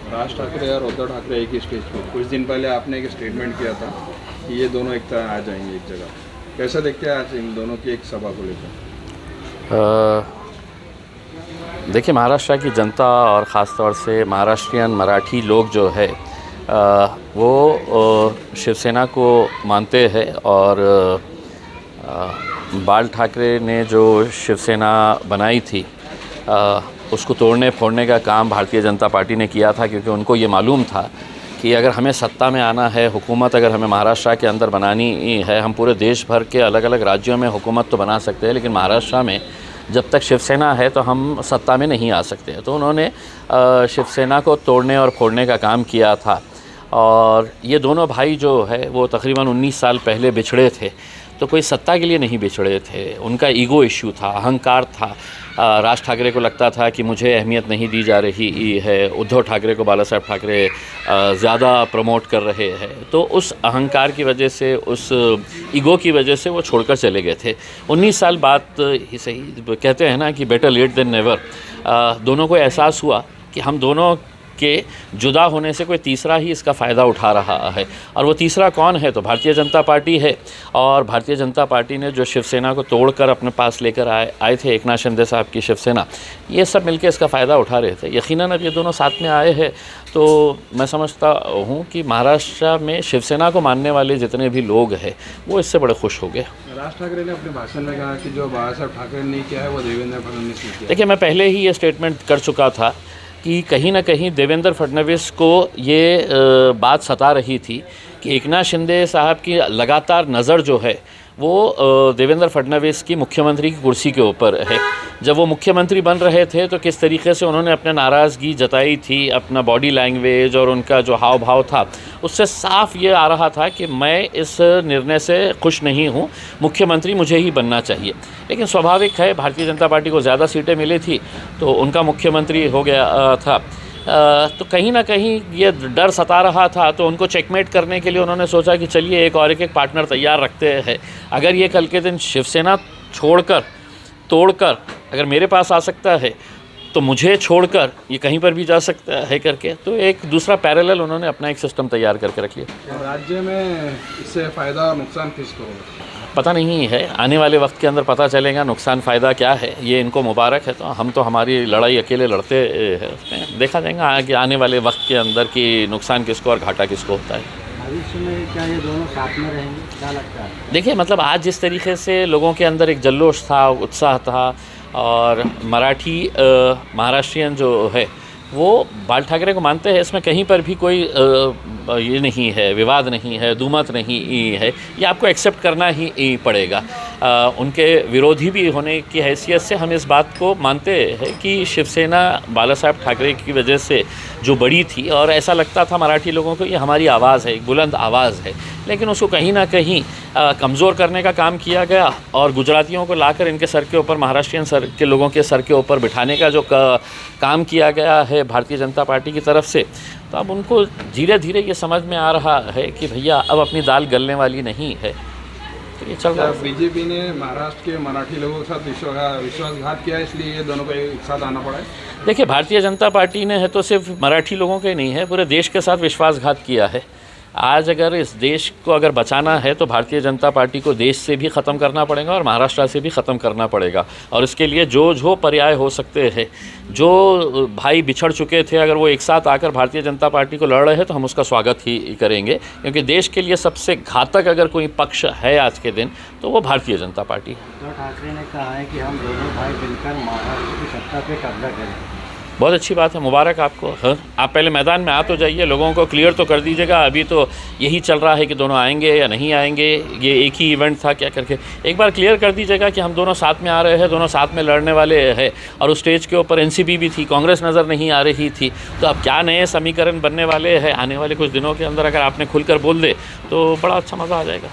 राज ठाकरे और उद्धव ठाकरे एक ही स्टेज पर, कुछ दिन पहले आपने एक स्टेटमेंट किया था कि ये दोनों एक तरह आ जाएंगे एक जगह। कैसा देखते हैं आज इन दोनों की एक सभा को लेकर? देखिए, महाराष्ट्र की जनता और ख़ास तौर से महाराष्ट्रियन मराठी लोग जो है वो शिवसेना को मानते हैं और बाल ठाकरे ने जो शिवसेना बनाई थी उसको तोड़ने फोड़ने का काम भारतीय जनता पार्टी ने किया था, क्योंकि उनको ये मालूम था कि अगर हमें सत्ता में आना है, हुकूमत अगर हमें महाराष्ट्र के अंदर बनानी है, हम पूरे देश भर के अलग अलग राज्यों में हुकूमत तो बना सकते हैं, लेकिन महाराष्ट्र में जब तक शिवसेना है तो हम सत्ता में नहीं आ सकते। तो उन्होंने शिवसेना को तोड़ने और फोड़ने का काम किया था। और ये दोनों भाई जो है वो तकरीबन 19 साल पहले बिछड़े थे, तो कोई सत्ता के लिए नहीं बिछड़े थे, उनका ईगो इश्यू था, अहंकार था। राज ठाकरे को लगता था कि मुझे अहमियत नहीं दी जा रही है, उद्धव ठाकरे को बाला साहब ठाकरे ज़्यादा प्रमोट कर रहे हैं, तो उस अहंकार की वजह से, उस ईगो की वजह से वो छोड़कर चले गए थे। 19 साल बाद ही सही, कहते हैं ना कि बेटर लेट देन नेवर। दोनों को एहसास हुआ कि हम दोनों के जुदा होने से कोई तीसरा ही इसका फ़ायदा उठा रहा है, और वो तीसरा कौन है? तो भारतीय जनता पार्टी है। और भारतीय जनता पार्टी ने जो शिवसेना को तोड़कर अपने पास लेकर आए थे, एकनाथ शिंदे साहब की शिवसेना, ये सब मिलकर इसका फ़ायदा उठा रहे थे। यकीनन अब ये दोनों साथ में आए हैं तो मैं समझता हूँ कि महाराष्ट्र में शिवसेना को मानने वाले जितने भी लोग हैं वो इससे बड़े खुश हो गए। राज ठाकरे ने अपने भाषण में कहा कि जो बाला साहब ठाकरे ने किया है वो देवेंद्र फडणवीस ने किया। देखिए, मैं पहले ही ये स्टेटमेंट कर चुका था कि कहीं ना कहीं देवेंद्र फडणवीस को ये बात सता रही थी कि एकनाथ शिंदे साहब की लगातार नज़र जो है वो देवेंद्र फडणवीस की मुख्यमंत्री की कुर्सी के ऊपर है। जब वो मुख्यमंत्री बन रहे थे तो किस तरीके से उन्होंने अपने नाराज़गी जताई थी, अपना बॉडी लैंग्वेज और उनका जो हाव भाव था, उससे साफ ये आ रहा था कि मैं इस निर्णय से खुश नहीं हूँ, मुख्यमंत्री मुझे ही बनना चाहिए। लेकिन स्वाभाविक है, भारतीय जनता पार्टी को ज़्यादा सीटें मिली थी तो उनका मुख्यमंत्री हो गया था। तो कहीं ना कहीं ये डर सता रहा था, तो उनको चेकमेट करने के लिए उन्होंने सोचा कि चलिए एक पार्टनर तैयार रखते हैं। अगर ये कल के दिन शिवसेना छोड़कर, तोड़कर अगर मेरे पास आ सकता है तो मुझे छोड़कर ये कहीं पर भी जा सकता है करके, तो एक दूसरा पैरेलल उन्होंने अपना एक सिस्टम तैयार करके रख लिया। राज्य में इससे फ़ायदा और नुकसान किसको होगा पता नहीं है, आने वाले वक्त के अंदर पता चलेगा नुकसान फ़ायदा क्या है। ये इनको मुबारक है, तो हम तो हमारी लड़ाई अकेले लड़ते हैं, उसमें देखा जाएगा कि आने वाले वक्त के अंदर कि नुकसान किसको और घाटा किसको होता है। भविष्य में क्या ये दोनों साथ में रहेंगे, क्या लगता है? देखिए, मतलब आज जिस तरीके से लोगों के अंदर एक जल्लोश था, उत्साह था, और मराठी महाराष्ट्रियन जो है वो बाल ठाकरे को मानते हैं, इसमें कहीं पर भी कोई ये नहीं है, विवाद नहीं है, दुमत नहीं है, ये आपको एक्सेप्ट करना ही पड़ेगा। उनके विरोधी भी होने की हैसियत से हम इस बात को मानते हैं कि शिवसेना बाला साहब ठाकरे की वजह से जो बड़ी थी, और ऐसा लगता था मराठी लोगों को ये हमारी आवाज़ है, एक बुलंद आवाज़ है, लेकिन उसको कहीं ना कहीं कमज़ोर करने का काम किया गया, और गुजरातियों को लाकर इनके सर के ऊपर, महाराष्ट्रियन सर के लोगों के सर के ऊपर बिठाने का जो काम किया गया है भारतीय जनता पार्टी की तरफ से, तो अब उनको धीरे धीरे ये समझ में आ रहा है कि भैया अब अपनी दाल गलने वाली नहीं है, तो ये चल रहा है। बीजेपी ने महाराष्ट्र के मराठी लोगों के साथ विश्वासघात किया, इसलिए ये दोनों को एक साथ आना पड़ा है। देखिए, भारतीय जनता पार्टी ने है तो सिर्फ मराठी लोगों के नहीं है, पूरे देश के साथ विश्वासघात किया है। आज अगर इस देश को अगर बचाना है तो भारतीय जनता पार्टी को देश से भी ख़त्म करना पड़ेगा और महाराष्ट्र से भी ख़त्म करना पड़ेगा, और इसके लिए जो पर्याय हो सकते हैं, जो भाई बिछड़ चुके थे, अगर वो एक साथ आकर भारतीय जनता पार्टी को लड़ रहे हैं तो हम उसका स्वागत ही करेंगे, क्योंकि देश के लिए सबसे घातक अगर कोई पक्ष है आज के दिन तो वो भारतीय जनता पार्टी है। उद्धव ठाकरे ने कहा है कि हम दोनों भाई मिलकर महाराष्ट्र की सत्ता पे कब्जा करें। बहुत अच्छी बात है, मुबारक आपको। हाँ, आप पहले मैदान में आ तो जाइए, लोगों को क्लियर तो कर दीजिएगा। अभी तो यही चल रहा है कि दोनों आएंगे या नहीं आएंगे, ये एक ही इवेंट था क्या करके, एक बार क्लियर कर दीजिएगा कि हम दोनों साथ में आ रहे हैं, दोनों साथ में लड़ने वाले हैं। और उस स्टेज के ऊपर एनसीपी भी थी, कांग्रेस नज़र नहीं आ रही थी, तो अब क्या नए समीकरण बनने वाले हैं आने वाले कुछ दिनों के अंदर, अगर आपने खुलकर बोल दे तो बड़ा अच्छा मज़ा आ जाएगा।